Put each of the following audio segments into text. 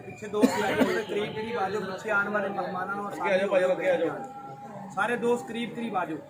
پیچھے دوست قریب قریب آ جاؤ، پیچھے آنے والے مہمانوں اور سارے دوست قریب قریب آ جاؤ۔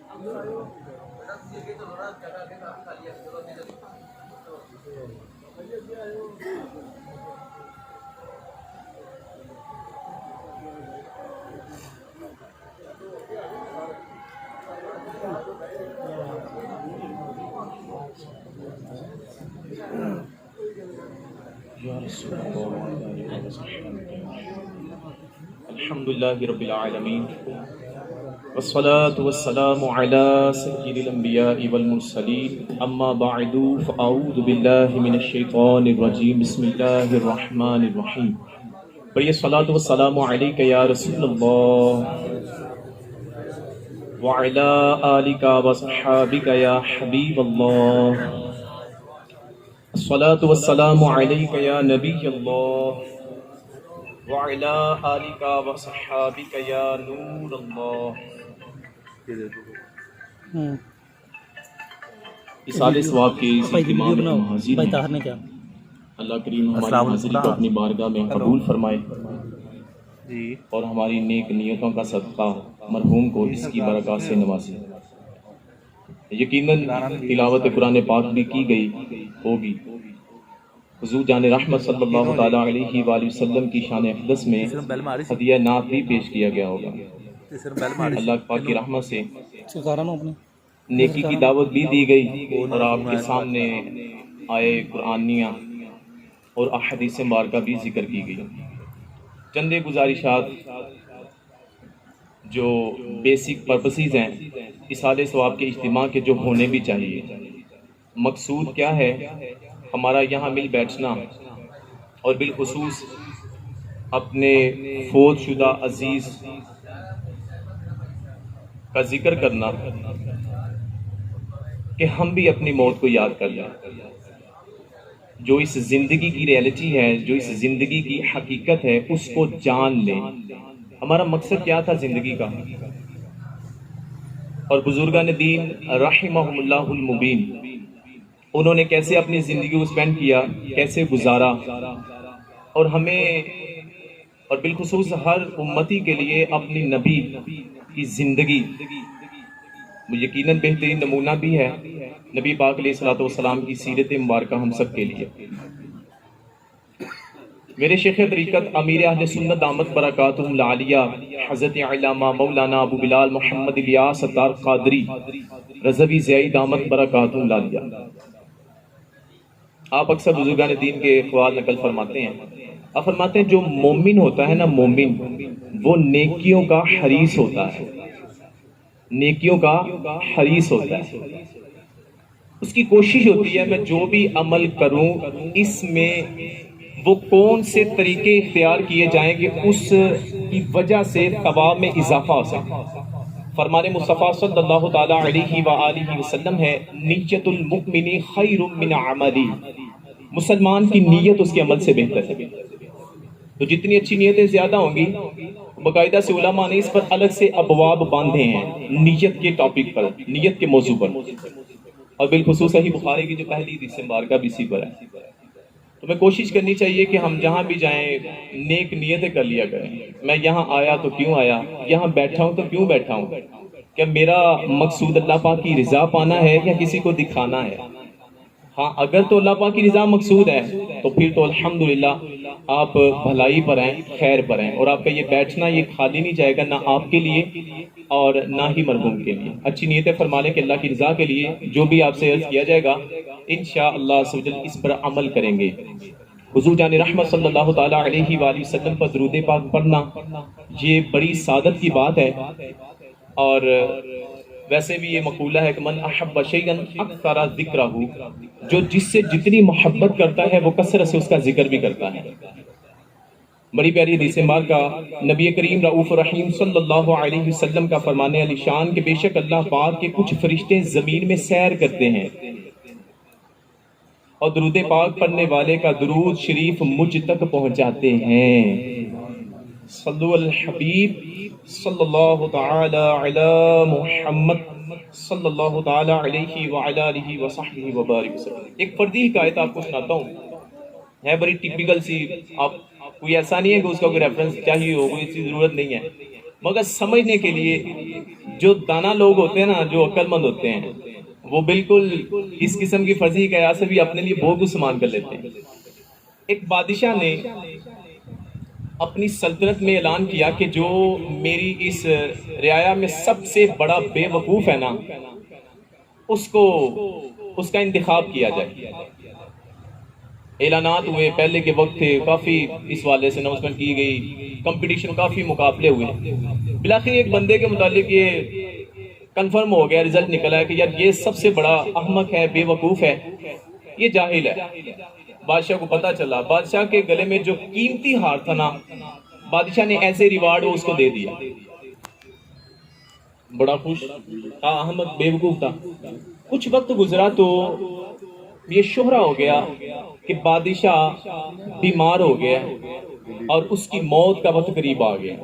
الحمدللہ رب العالمین والصلاة والسلام على سید الانبیاء والمرسلین اما بعد فاعوذ باللہ من الشیطان الرجیم بسم اللہ الرحمن الرحیم بڑی الصلاة والسلام علیک یا رسول اللہ وعلی آلک وصحابک یا حبیب اللہ الصلاة والسلام علیک یا نبی اللہ وعلی آلک وصحابک یا نور اللہ۔ اصالِ ثواب کے اس اجتماع میں ہم حاضر ہیں۔ اللہ کریم ہماری حاضری کو اپنی بارگاہ میں قبول فرمائے اور ہماری نیک نیتوں کا صدقہ مرحوم کو اس کی برکات سے نوازے۔ یقیناً تلاوت قرآن پاک بھی کی گئی ہوگی۔ حضور جان رحمت صلی اللہ تعالیٰ علیہ وآلہ وسلم کی شان اقدس میں ہدیہ نعت بھی پیش کیا گیا ہوگا۔ اللہ پاک کی رحمت سے نیکی کی دعوت بھی دی گئی اور آپ کے سامنے آئے قرآنیہ اور احادیث مبارکہ بھی ذکر کی گئی۔ چند گزارشات جو بیسک پرپسز ہیں اصالِ ثواب کے اجتماع کے جو ہونے بھی چاہیے۔ مقصود کیا ہے؟ ہمارا یہاں مل بیٹھنا اور بالخصوص اپنے فوت شدہ عزیز کا ذکر کرنا کہ ہم بھی اپنی موت کو یاد کر لیں۔ جو اس زندگی کی ریئلٹی ہے، جو اس زندگی کی حقیقت ہے، اس کو جان لیں۔ ہمارا مقصد کیا تھا زندگی کا؟ اور بزرگان دین رحمہم اللہ المبین انہوں نے کیسے اپنی زندگی کو سپینڈ کیا، کیسے گزارا، اور ہمیں اور بالخصوص ہر امتی کے لیے اپنی نبی کی زندگی یقیناً بہترین نمونہ بھی ہے۔ نبی پاک علیہ الصلوۃ والسلام کی سیرت مبارکہ ہم سب کے لیے۔ میرے شیخ طریقت امیر اہل سنت دامت برکاتہم العالیہ حضرت علامہ مولانا ابو بلال محمد الیاس ستار قادری رضوی زیائی دامت برکاتہم العالیہ، آپ اکثر بزرگان دین کے اقوال نقل فرماتے ہیں۔ آپ فرماتے ہیں جو مومن ہوتا ہے نا، مومن وہ نیکیوں کا حریص ہوتا ہے، نیکیوں کا حریص ہوتا ہے۔ اس کی کوشش ہوتی ہے میں جو بھی عمل کروں اس میں وہ کون سے طریقے اختیار کیے جائیں کہ اس کی وجہ سے ثواب میں اضافہ ہو سکے۔ فرمان مصطفیٰ صلی اللہ تعالیٰ علیہ وآلہ وسلم ہے نیت المؤمن خیر من عملی، مسلمان کی نیت اس کے عمل سے بہتر ہے۔ تو جتنی اچھی نیتیں زیادہ ہوں گی، باقاعدہ سے علماء نے اس پر الگ سے ابواب باندھے ہیں نیت کے ٹاپک پر، نیت کے موضوع پر، اور بالخصوص صحیح بخاری کی جو پہلی حدیث مبارکہ بھی اسی پر ہے۔ تو میں کوشش کرنی چاہیے کہ ہم جہاں بھی جائیں نیک نیتیں کر لیا کریں۔ میں یہاں آیا تو کیوں آیا، یہاں بیٹھا ہوں تو کیوں بیٹھا ہوں، کیا میرا مقصود اللہ پاک کی رضا پانا ہے یا کسی کو دکھانا ہے؟ ہاں اگر تو اللہ پاک کی رضا مقصود ہے تو پھر تو الحمدللہ آپ بھلائی پر ہیں، خیر پر ہیں، اور آپ کا یہ بیٹھنا یہ خالی نہیں جائے گا، نہ آپ کے لیے اور نہ ہی مرحوم کے لیے۔ اچھی نیتیں فرما لیں کہ اللہ کی رضا کے لیے جو بھی آپ سے عرض کیا جائے گا انشاءاللہ عز و جل اس پر عمل کریں گے۔ حضور جان رحمت صلی اللہ تعالیٰ علیہ وآلہ وسلم پر درود پاک پڑھنا یہ بڑی سعادت کی بات ہے، اور ویسے بھی یہ مقولہ ہے کہ من احب شیئا اکثر ذکرہ، جو جس سے جتنی محبت کرتا ہے وہ کثرت سے اس کا ذکر بھی کرتا ہے۔ بڑی پیاری حدیث مبارکہ نبی کریم رؤوف رحیم صلی اللہ علیہ وسلم کا فرمانے علی شان کہ بے شک اللہ پاک کے کچھ فرشتے زمین میں سیر کرتے ہیں اور درود پاک پڑھنے والے کا درود شریف مجھ تک پہنچاتے ہیں. صلو الحبیب صلی اللہ تعالی علی محمد صلی اللہ تعالی علیہ وعلی آلہ وصحبہ وبارک وسلم. ایک فردی حکایت آپ کو سناتا ہوں, ہے بڑی ٹپیکل سی. آپ کوئی ایسا نہیں ہے کہ اس کا کوئی ریفرنس چاہیے ہو, کوئی اس کی ضرورت نہیں ہے, مگر سمجھنے کے لیے جو دانا لوگ ہوتے ہیں نا, جو عقل مند ہوتے ہیں, وہ بالکل اس قسم کی فرضی حکایات سے بھی اپنے لیے بہت کچھ سامان کر لیتے ہیں. ایک بادشاہ نے اپنی سلطنت میں اعلان کیا کہ جو میری اس رعایا میں سب سے بڑا بے وقوف ہے نا, اس کا انتخاب کیا جائے. اعلانات ہوئے, پہلے کے وقت تھے, کافی اس والے سے اناؤنسمنٹ کی گئی, کمپٹیشن, کافی مقابلے ہوئے. بلاخر ایک بندے کے متعلق یہ کنفرم ہو گیا, رزلٹ نکلا ہے کہ یار یہ سب سے بڑا احمق ہے, بے وقوف ہے, یہ جاہل ہے. بادشاہ کو پتا چلا. بادشاہ کے گلے میں جو قیمتی ہار تھا نا, بادشاہ نے ایسے ریوارڈ اس کو دے دیا. بڑا خوش تھا, احمد بے وقوف تھا. کچھ وقت گزرا تو یہ شہرہ ہو گیا کہ بادشاہ بیمار ہو گیا اور اس کی موت کا وقت قریب آ گیا.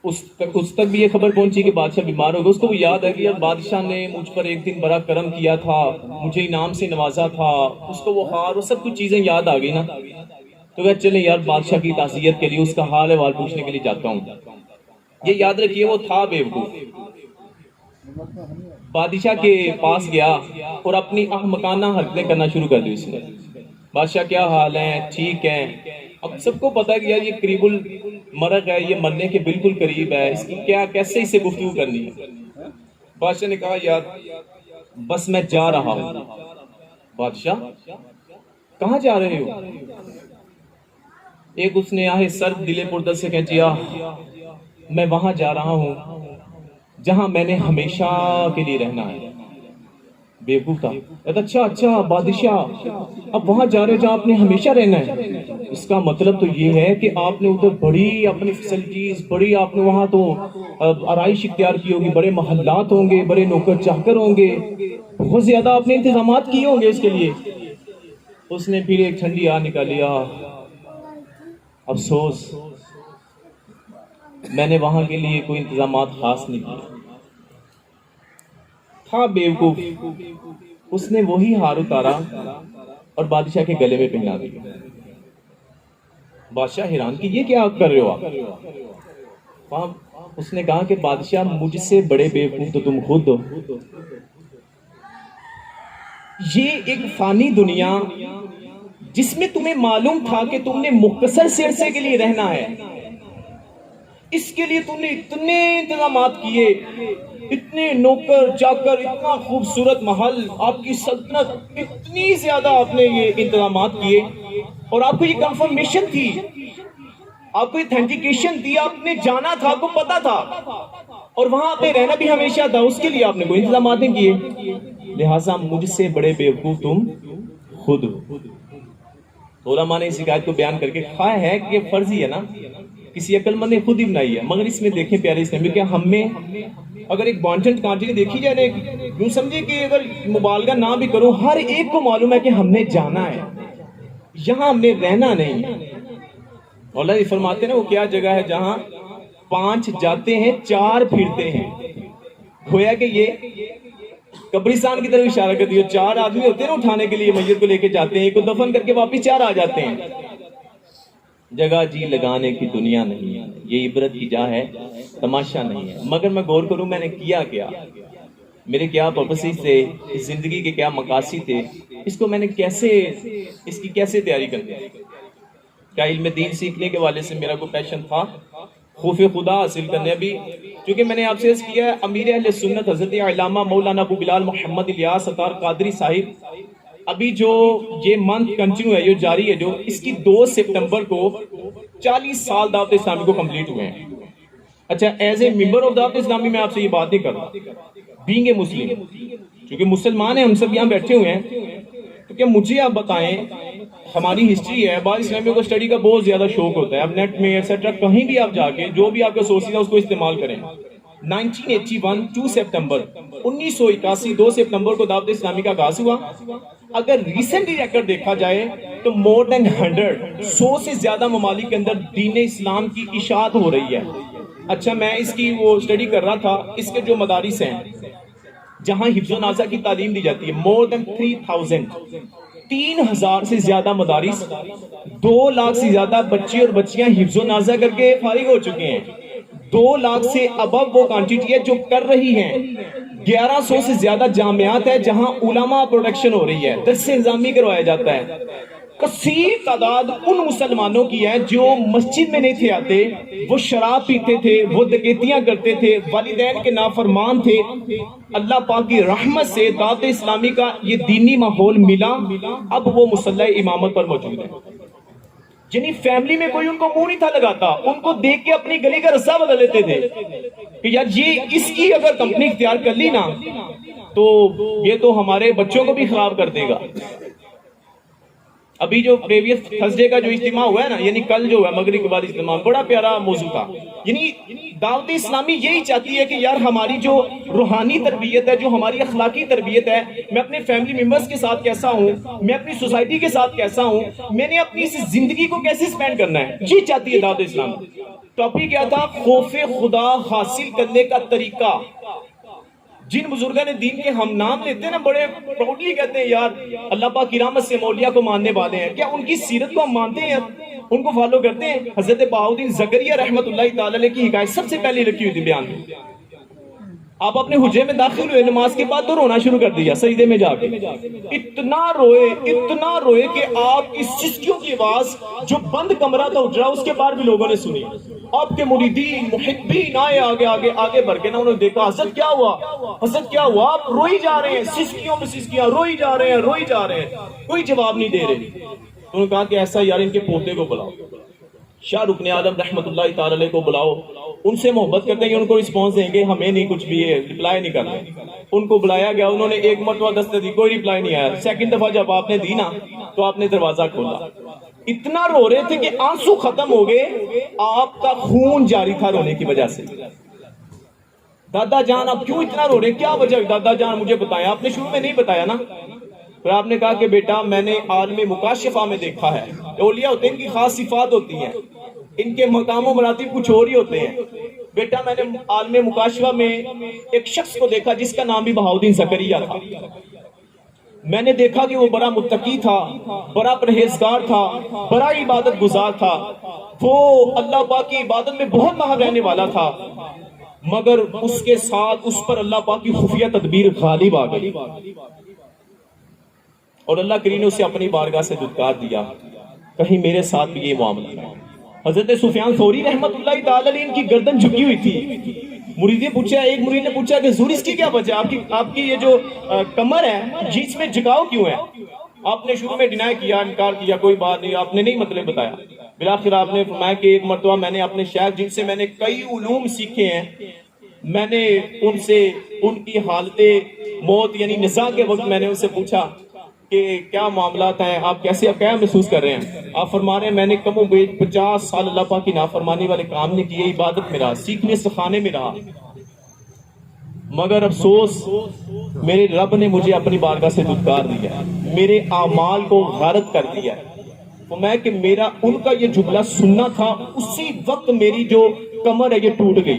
اس تک بھی یہ خبر پہنچی کہ بادشاہ بیمار ہو گیا. اس کو یاد ہے کہ یار بادشاہ نے مجھ پر ایک دن بڑا کرم کیا تھا, مجھے انعام سے نوازا تھا. اس کو وہ ہار, وہ سب کچھ چیزیں یاد آ گئی نا, تو کہ چلیں یار بادشاہ کی تعزیت کے لیے اس کا حال احوال پوچھنے کے لیے جاتا ہوں. یہ یاد رکھیے وہ تھا بے وقوف. بادشاہ کے پاس گیا اور اپنی احمقانہ حرکتیں کرنا شروع کر دی اس نے. بادشاہ کیا حال ہیں, ٹھیک ہیں. اب سب کو پتا ہے کہ یار یہ قریب المرگ ہے, یہ مرنے کے بالکل قریب ہے, اس کی کیا کیسے اسے گفتگو کرنی ہے. بادشاہ نے کہا یار بس میں جا رہا ہوں. بادشاہ کہاں جا رہے ہو؟ ایک اس نے آہے سر دل پردر سے کہہ دیا, میں وہاں جا رہا ہوں جہاں میں نے ہمیشہ کے لیے رہنا ہے. بیوقوف تھا. اچھا بادشاہ اب وہاں جا رہے ہو جہاں آپ نے ہمیشہ رہنا ہے, اس کا مطلب تو یہ ہے کہ آپ نے ادھر بڑی اپنی فیسلٹیز, بڑی آپ نے وہاں تو آرائش اختیار کی ہوگی, بڑے محلات ہوں گے, بڑے نوکر چاکر ہوں گے, بہت زیادہ آپ نے انتظامات کیے ہوں گے اس کے لیے. اس نے پھر ایک ٹھنڈی آہ نکالیا, افسوس میں نے وہاں کے لیے کوئی انتظامات خاص نہیں کیے. تھا بیوقوف. اس نے وہی ہار اتارا اور بادشاہ کے گلے میں پہنا دیا. بادشاہ حیران کہ یہ کیا کر رہے ہو آپ؟ اس نے کہا کہ بادشاہ مجھ سے بڑے بیوقوف تو تم خود ہو. یہ ایک فانی دنیا جس میں تمہیں معلوم تھا کہ تم نے مختصر سے عرصے کے لیے رہنا ہے, اس کے لیے تم نے اتنے انتظامات کیے, اتنے نوکر چاکر, اتنا خوبصورت محل, آپ کی سلطنت, اتنی زیادہ آپ نے یہ انتظامات کیے, اور آپ کو یہ کنفرمیشن تھی, آپ کو اتھینٹیکیشن تھی, آپ نے جانا تھا, آپ کو پتا تھا, اور وہاں آپ نے رہنا بھی ہمیشہ تھا, اس کے لیے آپ نے کوئی انتظامات نہیں کیے. لہٰذا مجھ سے بڑے بیوقوف تم خود ہو. علماء نے اس حکایت کو بیان کر کے خواہ ہے کہ یہ فرضی ہے نا, کسی عقل مند نے خود ہی بنائی ہے, مگر اس میں دیکھیں پیارے اسلامی کہ ہم میں اگر ایک بانٹن کانٹی دیکھی جائے, یوں سمجھے کہ اگر مبالغہ نہ بھی کروں, ہر ایک کو معلوم ہے کہ ہم نے جانا ہے, یہاں ہم نے رہنا نہیں ہے. اللہ یہ فرماتے ہیں وہ کیا جگہ ہے جہاں 5 جاتے ہیں 4 پھرتے ہیں. گویا کہ یہ قبرستان کی طرف اشارہ کر دیا. 4 آدمی ہوتے ہیں اٹھانے کے لیے, میت کو لے کے جاتے ہیں, ایک کو دفن کر کے واپس 4 آ جاتے ہیں. جگہ جی لگانے کی دنیا نہیں ہے, یہ عبرت کی جا ہے, تماشا نہیں ہے. مگر میں غور کروں میں نے کیا کیا, میرے کیا پرپسز تھے, اس زندگی کے کیا مقاصد تھے, اس کو میں نے کیسے, اس کی کیسے تیاری کر دی. کیا علم دین سیکھنے کے والے سے میرا کوئی پیشن تھا, خوف خدا حاصل کرنے. ابھی چونکہ میں نے آپ سے عرض کیا ہے, امیر اہل سنت حضرت علامہ مولانا ابو بلال محمد الیاس ستار قادری صاحب, ابھی جو یہ منتھ کنٹینیو ہے, یہ جاری ہے, جو اس کی 2 سپٹمبر کو 40 سال دعوت اسلامی کو کمپلیٹ ہوئے ہیں. اچھا, ایز اے ممبر آف دعوت اسلامی میں آپ سے یہ بات نہیں کر رہا, بینگ اے مسلم, چونکہ مسلمان ہیں ہم سب یہاں بیٹھے ہوئے ہیں, تو کیا مجھے آپ بتائیں ہماری ہسٹری ہے، بعض اسلامیوں کو اسٹڈی کا بہت زیادہ شوق ہوتا ہے، اب نیٹ میں ایٹسٹرا کہیں بھی آپ جا کے جو بھی آپ کا سورسز ہے اس کو استعمال کریں۔ 1981 2 سپتمبر 1981 2 سپتمبر کو دعوت اسلامی کا آغاز ہوا۔ اگر ریسنٹلی ریکارڈ دیکھا جائے تو مور دین 100 سے زیادہ ممالک کے اندر دین اسلام کی اشاعت ہو رہی ہے۔ اچھا میں اس کی وہ اسٹڈی کر رہا تھا، اس کے جو مدارس ہیں جہاں حفظ و نازع کی تعلیم دی جاتی ہے، مور دین 3,000 سے زیادہ مدارس، 2 لاکھ سے زیادہ بچے اور بچیاں حفظ و نازع کر کے فارغ ہو چکے ہیں۔ 2 لاکھ سے ابو وہ کوانٹٹی ہے جو کر رہی ہیں۔ 1100 سے زیادہ جامعات ہیں جہاں علماء پروڈکشن ہو رہی ہے، درس نظامی کروایا جاتا ہے۔ کثیر تعداد ان مسلمانوں کی ہے جو مسجد میں نہیں تھے آتے، وہ شراب پیتے تھے، وہ ڈکیتیاں کرتے تھے، والدین کے نافرمان تھے۔ اللہ پاک کی رحمت سے دعوت اسلامی کا یہ دینی ماحول ملا، اب وہ مصلی امامت پر موجود ہے۔ یعنی فیملی میں کوئی ان کو منہ نہیں تھا لگاتا، ان کو دیکھ کے اپنی گلی کا رستہ بدل لیتے تھے کہ یار یہ اس کی اگر کمپنی اختیار کر لی نا تو یہ تو ہمارے بچوں کو بھی خراب کر دے گا۔ ابھی جو پریویس تھرسڈے کا جو اجتماع ہوا ہے نا، یعنی کل جو ہے مغرب کے بعد اجتماع، بڑا پیارا موضوع تھا۔ یعنی دعوت اسلامی یہی چاہتی ہے کہ یار ہماری جو روحانی تربیت ہے، جو ہماری اخلاقی تربیت ہے، میں اپنے فیملی ممبرز کے ساتھ کیسا ہوں، میں اپنی سوسائٹی کے ساتھ کیسا ہوں، میں نے اپنی اس زندگی کو کیسے سپینڈ کرنا ہے، یہ چاہتی ہے دعوت اسلامی۔ ٹاپک کیا تھا؟ خوف خدا حاصل کرنے کا طریقہ۔ جن بزرگوں نے دین کے ہم نام لیتے ہیں نا، بڑے پراؤڈلی کہتے ہیں یار اللہ پاک کی رحمت سے مولیہ کو ماننے والے ہیں، کیا ان کی سیرت کو ہم مانتے ہیں، ان کو فالو کرتے ہیں؟ حضرت بہاؤالدین زکریا رحمت اللہ تعالی علیہ کی حکایت سب سے پہلے لکھی ہوئی تھی بیان میں۔ آپ اپنے حجرے میں داخل ہوئے، نماز کے بعد تو رونا شروع کر دیا سجدے میں جا کے، اتنا روئے کہ آپ کی سسکیوں کی آواز جو بند کمرہ تھا اٹھ رہا اس کے بعد بھی لوگوں نے سنی۔ آپ کے مریدین محبین آئے آگے بڑھ کے نا، انہوں نے دیکھا حضرت کیا ہوا، آپ روئی جا رہے ہیں، سسکیوں میں سسکیاں، روئی جا رہے ہیں، کوئی جواب نہیں دے رہے۔ انہوں نے کہا کہ ایسا یار ان کے پوتے کو بلاؤ، شاہ رکن عالم رحمت اللہ تعالی علیہ کو بلاؤ، ان سے محبت کرتے ہیں کہ ان کو رسپانس دیں گے، ہمیں نہیں کچھ بھی ہے رپلائی نہیں کرنا۔ ان کو بلایا گیا، انہوں نے ایک مرتبہ دستک دی، کوئی رپلائی نہیں آیا۔ سیکنڈ دفعہ جب آپ نے دی نا تو آپ نے دروازہ کھولا، اتنا رو رہے تھے کہ آنسو ختم ہو گئے، آپ کا خون جاری تھا رونے کی وجہ سے۔ دادا جان آپ کیوں اتنا رو رہے، کیا وجہ؟ دادا جان مجھے بتایا، آپ نے شروع میں نہیں بتایا نا۔ پھر آپ نے کہا کہ بیٹا میں نے عالم مکاشفہ میں دیکھا ہے، اولیاء ہوتے ہیں، ان کی خاص صفات ہوتی ہیں، ان کے مقام و مراتب کچھ اور ہی ہوتے ہیں۔ بیٹا میں نے عالم مکاشفہ میں ایک شخص کو دیکھا جس کا نام بھی بہاؤالدین زکریا تھا۔ میں نے دیکھا کہ وہ بڑا متقی تھا، بڑا پرہیزگار تھا، بڑا عبادت گزار تھا، وہ اللہ پاک کی عبادت میں بہت ماہر رہنے والا تھا، مگر اس کے ساتھ اس پر اللہ پاک کی خفیہ تدبیر غالب آ گئی اور اللہ کریم نے اسے اپنی بارگاہ سے دھتکار دیا، کہیں میرے ساتھ بھی یہ معاملہ ہے۔ حضرت سفیان ثوری رحمت اللہ تعالی علیہ ان کی گردن جھکی ہوئی تھی۔ ایک مرید نے پوچھا کہ حضور اس کی کیا وجہ، آپ کی یہ جو کمر ہے جس میں جھکاؤ کیوں ہے؟ آپ نے شروع میں ڈینائی کیا، انکار کیا، کوئی بات نہیں، آپ نے نہیں مطلب بتایا۔ بالآخر آپ نے فرمایا کہ ایک مرتبہ میں نے اپنے شیخ جن سے میں نے کئی علوم سیکھے ہیں، میں نے ان سے ان کی حالت موت یعنی نزاع کے وقت میں نے ان سے پوچھا کہ کیا معاملات ہیں، آپ کیا محسوس کر رہے ہیں؟ آپ فرما رہے ہیں میں نے کم و بیش 50 سال اللہ پاک کی نافرمانی والے کام نے کیے، عبادت میں رہا، سیکھنے سکھانے میں رہا، مگر افسوس میرے رب نے مجھے اپنی بارگاہ سے دھتکار دیا، میرے اعمال کو غارت کر دیا۔ تو میں کہ میرا ان کا یہ جملہ سننا تھا، اسی وقت میری جو کمر ہے یہ ٹوٹ گئی،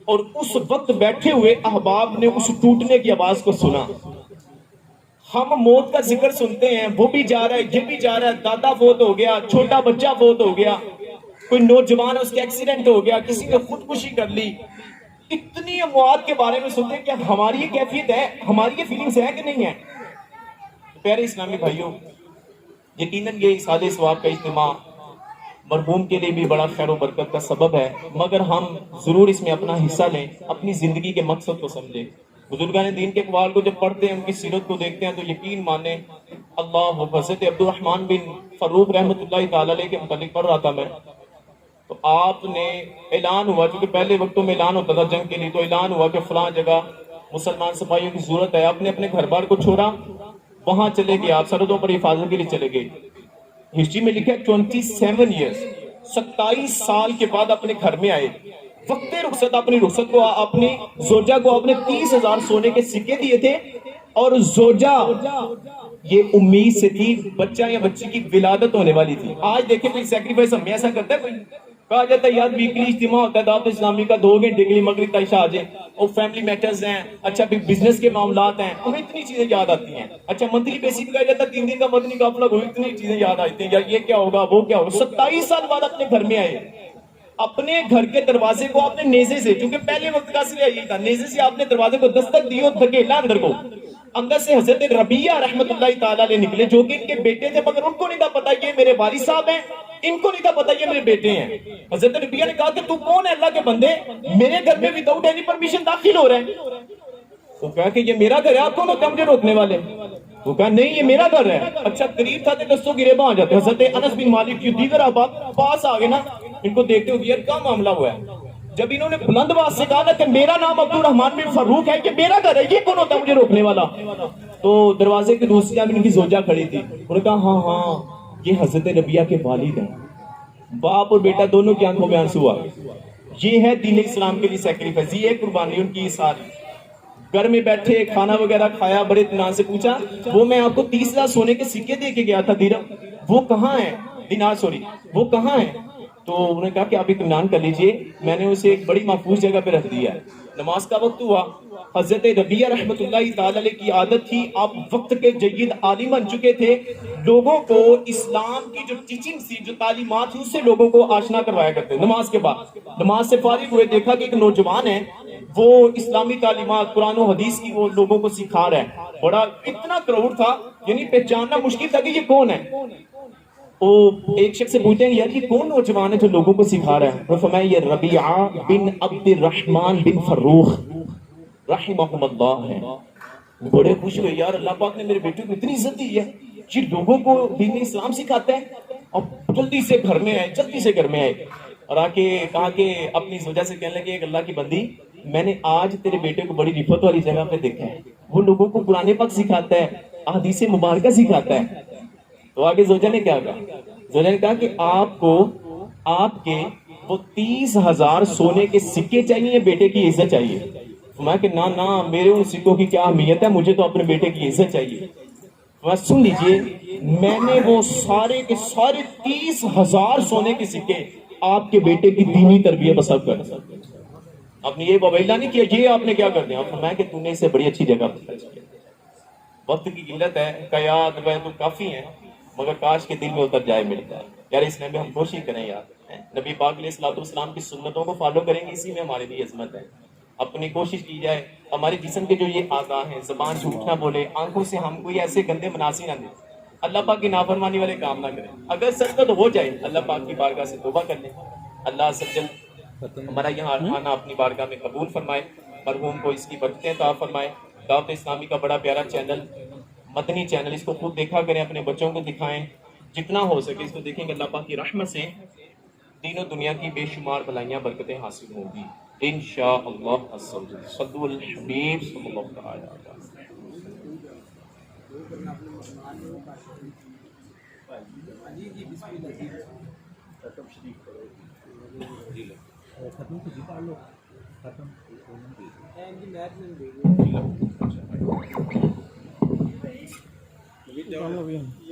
اور اس وقت بیٹھے ہوئے احباب نے اس ٹوٹنے کی آواز کو سنا۔ ہم موت کا ذکر سنتے ہیں، وہ بھی جا رہا ہے، یہ بھی جا رہا ہے، دادا فوت ہو گیا، چھوٹا بچہ فوت ہو گیا، کوئی نوجوان ہے اس کے ایکسیڈنٹ ہو گیا، کسی نے خودکشی کر لی، اتنی اموات کے بارے میں سنتے ہیں۔ کیا ہماری یہ کیفیت ہے، ہماری یہ فیلنگز ہے کہ نہیں ہے؟ پیارے اسلامی بھائیوں، یقیناً یہ سادے ثواب کا اجتماع مرحوم کے لیے بھی بڑا خیر و برکت کا سبب ہے، مگر ہم ضرور اس میں اپنا حصہ لیں، اپنی زندگی کے مقصد کو سمجھیں۔ بزرگان دین کے اقوال کو جب پڑھتے ہیں، ان کی سیرت کو دیکھتے ہیں تو یقین مانیں اللہ حضرت عبد الرحمن بن فروخ رحمت اللہ تعالی علیہ کے متعلق پڑھ رہا تھا میں، تو آپ نے اعلان ہوا، چونکہ پہلے وقتوں میں اعلان ہوتا تھا جنگ کے لیے، تو اعلان ہوا کہ فلاں جگہ مسلمان سپاہیوں کی ضرورت ہے، اپنے گھر بار کو چھوڑا، وہاں چلے گئے، آپ سرحدوں پر حفاظت کے لیے چلے گئے۔ ہسٹری میں لکھا ہے 27 ایئرس، 27 سال کے بعد اپنے گھر میں آئے، وقت رخصت اپنی رخصت کو اپنی زوجہ کو اپنے 30,000 سونے کے سکے دیے تھے، اور زوجہ یہ امید سے تھی بچہ یا بچی کی ولادت ہونے والی تھی۔ آج دیکھیں کوئی سیکریفائس ہم میں ایسا کرتا ہے کوئی؟ کہا جاتا ہے یار ویکلی اجتماع ہوتا ہے دعوت اسلامی کا 2 گھنٹے کے لیے مغرب تک آ جائے، اور فیملی میٹرز ہیں، اچھا بھی بزنس کے معاملات ہیں، ہمیں اتنی چیزیں یاد آتی ہیں۔ اچھا منتھلی بیسس پہ کہا جاتا ہے 3 دن کا مدنی قافلہ ہو، اتنی چیزیں یاد آتی ہیں، یار یہ کیا ہوگا وہ کیا ہوگا۔ 27 سال بعد اپنے گھر میں آئے، اپنے گھر کے دروازے کو آپ نے نیزے سے، کیونکہ پہلے وقت کا سلسلہ یہی تھا، نیزے سے آپ نے دروازے کو دستک دی اور دھکیلا اندر کو۔ اندر سے حضرت ربیہ رحمت اللہ تعالیٰ علیہ نکلے، جو کہ ان کے بیٹے تھے، مگر ان کو نہیں تھا پتا یہ میرے والد صاحب ہیں، ان کو نہیں تھا پتا یہ میرے بیٹے ہیں۔ حضرت ربیہ نے کہا کہ تو کون ہے اللہ کے بندے، میرے گھر میں وداؤٹ اینی پرمیشن داخل ہو رہے ہیں۔ وہ کہا کہ یہ میرا گھر ہے، آپ کون ہوتے ہیں مجھے روکنے والے؟ وہ کہا نہیں یہ میرا گھر ہے۔ اچھا قریب تھا تو دستوں گریباں آ جاتے۔ حضرت انس بن مالک کی دیگر احباب پاس آ گئے نا، ان کو دیکھتے ہوئے یار کیا معاملہ ہوا ہے۔ جب انہوں نے بلند آواز سے کہا نا کہ میرا نام عبد الرحمن بن فروخ ہے، یہ میرا گھر ہے، یہ کون ہوتا ہے مجھے روکنے والا؟ تو دروازے کی دوسری جانب ان کی زوجہ کھڑی تھی، انہوں نے کہا ہاں ہاں یہ حضرت ربیہ کے والد ہیں۔ باپ اور بیٹا دونوں کی آنکھوں میں آنسو آ گئے۔ یہ ہے دین اسلام کے لیے سیکریفائس، یہ ہے قربانی ان کی ساری۔ گھر میں بیٹھے کھانا وغیرہ کھایا، بڑے اطمینان سے پوچھا وہ میں آپ کو 30,000 سونے کے سکے دے کے گیا تھا درہم، وہ کہاں ہیں؟ دینار سوری، وہ کہاں ہیں؟ تو انہوں نے کہا کہ آپ اطمینان کر لیجئے، میں نے اسے ایک بڑی محفوظ جگہ پہ رکھ دیا ہے۔ نماز کا وقت ہوا، حضرت ربیہ رحمت اللہ تعالی علیہ کی عادت تھی، آپ وقت کے جید عالم بن چکے تھے، لوگوں کو اسلام کی جو ٹیچنگ تھی، جو تعلیمات تھی، اس سے لوگوں کو آشنا کروایا کرتے۔ نماز کے بعد نماز سے فارغ ہوئے، دیکھا کہ ایک نوجوان ہے، وہ اسلامی تعلیمات قرآن و حدیث کی وہ لوگوں کو سکھا رہا ہے۔ بڑا اتنا کراؤڈ تھا، یعنی پہچاننا مشکل تھا کہ یہ کون ہے۔ وہ ایک شخص سے پوچھتے ہیں یار یہ کون نوجوان ہے جو لوگوں کو سکھا رہا ہے؟ انہوں نے فرمایا یہ ربیعہ بن عبد الرحمن بن فروخ رحمہم اللہ ہے۔ بڑے خوش ہوئے، یار اللہ پاک نے میرے بیٹے کو اتنی عزت دی ہے، یہ لوگوں کو دین اسلام سکھاتا ہے۔ اور جلدی سے گھر میں آئے، جلدی سے گھر میں آئے اور آ کے کہا کہ اپنی وجہ سے کہنے لگے کہ اللہ کی بندی میں نے آج تیرے بیٹے کو بڑی رفت والی جگہ پہ دیکھا ہے، وہ لوگوں کو قرآن پاک سکھاتا ہے، احادیث مبارکہ سکھاتا ہے۔ تو آگے زوجہ نے کیا کہا؟ زوجہ نے کہا کہ آپ کو آپ کے وہ 30,000 سونے کے سکے چاہیے یا بیٹے کی عزت چاہیے؟ فرمایا کہ نہ نہ میرے ان سکوں کی کیا اہمیت ہے، مجھے تو اپنے بیٹے کی عزت چاہیے۔ فرمایا سن لیجئے، میں نے وہ سارے کے سارے 30,000 سونے کے سکے آپ کے بیٹے کی دینی تربیت پر صرف کر دیا۔ آپ نے یہ بویلا نہیں کیا، یہ آپ نے کیا کر دیا؟ فرمایا کہ تم نے اسے بڑی اچھی جگہ پر خرچ کیا۔ وقت کی قلت ہے، قیاد روایت تو کافی ہیں، مگر کاش کے دل میں اتر جائے میرے جائے یار، اس میں بھی ہم کوشش کریں یار، نبی پاک علیہ الصلوۃ والسلام کی سنتوں کو فالو کریں گے، اسی میں ہمارے لیے عظمت ہے۔ اپنی کوشش کی جائے، ہمارے جسم کے جو یہ اعضاء ہیں، زبان جھوٹ نہ بولے، آنکھوں سے ہم کوئی ایسے گندے مناظر نہ دیں، اللہ پاک کی نافرمانی والے کام نہ کریں۔ اگر سچ تو ہو جائے، اللہ پاک کی بارگاہ سے توبہ کر لیں، اللہ عز و جل ہمارا یہاں آنا اپنی بارگاہ میں قبول فرمائے، مرحوم کو اس کی برکتیں عطا فرمائے۔ دعوت اسلامی کا بڑا پیارا چینل، مدنی چینل، اس کو خود دیکھا کریں، اپنے بچوں کو دکھائیں، جتنا ہو سکے اس کو دیکھیں گے، اللہ پاک کی رحمت سے دین و دنیا کی بے شمار بھلائیاں برکتیں حاصل ہوں گی انشاءاللہ۔ صلو علی الحبیب صلی اللہ تعالی علیہ وسلم۔